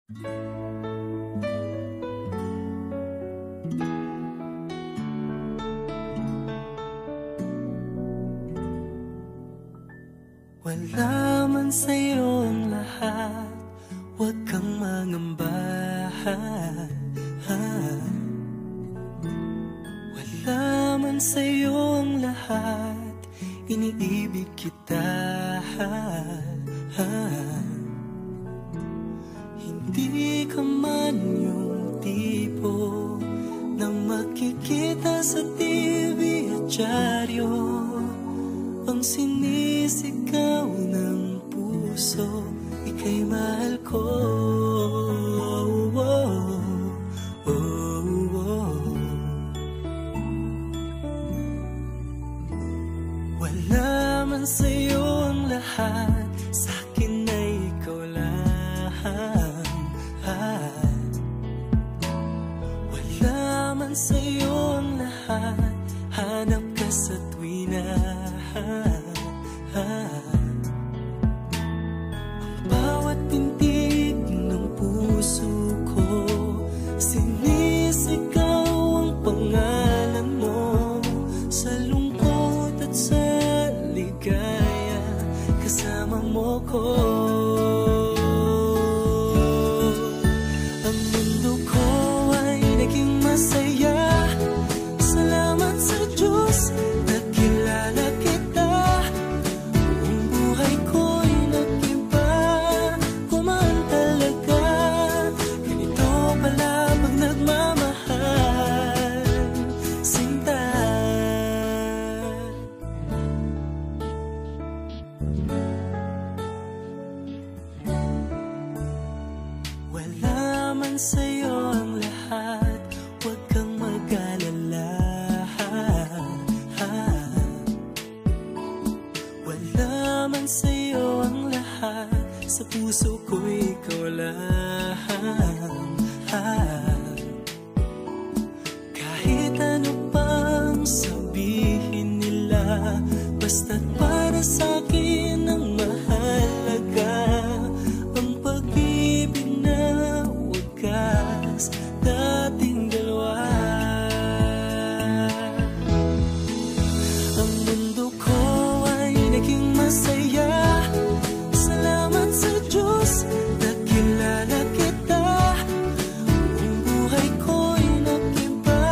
Wala man sa'yo ang lahat, huwag kang mangamba. Wala man sa'yo ang lahat, iniibig kita. Hindi ka man yung tipo na makikita sa TV at dyaryo, ang sinisigaw ng puso, ika'y mahal ko. Wala man sa'yo ang lahat, sa'kin ay ikaw lang. Wala man sa'yo ang lahat, hanap ka sa tuwina. Ang bawat tintig ng puso ko, sinisigaw ang pangalan mo. Sa lungkot at sa ligaya, kasama mo ko. Ang mundo ko ay naging masaya, salamat sa Diyos, nakilala kita. Ang buhay ko'y nag-iba, kumaan talaga. Ganito pala pag nagmamahal, sinta. Wala man sa'yo ang lahat, huwag kang mag-alala. Wala man sa'yo ang lahat, sa puso ko ikaw lang. Kahit ano pang sabihin nila, basta't para sa'kin ang mahalaga, ang pag-ibig na wagas, dating dalawa. Ang mundo ko ay naging masaya, salamat sa Diyos, nakilala kita. Ang buhay ko'y nag-iba,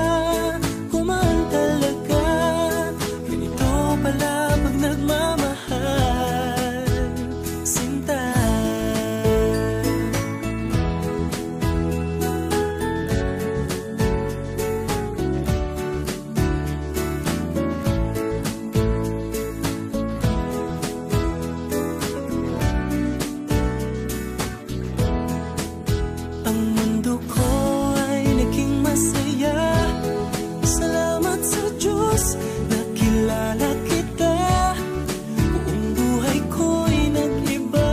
kumaan talaga. Ganito pala pag nagmamahal, sinta. Ang mundo ko ay naging masaya, salamat sa Diyos, nakilala kita. Buong buhay ko'y nag-iba,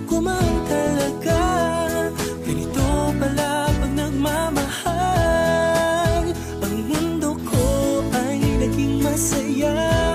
kumaan talaga. Ganito pala pag nagmamahal, ang mundo ko ay naging masaya.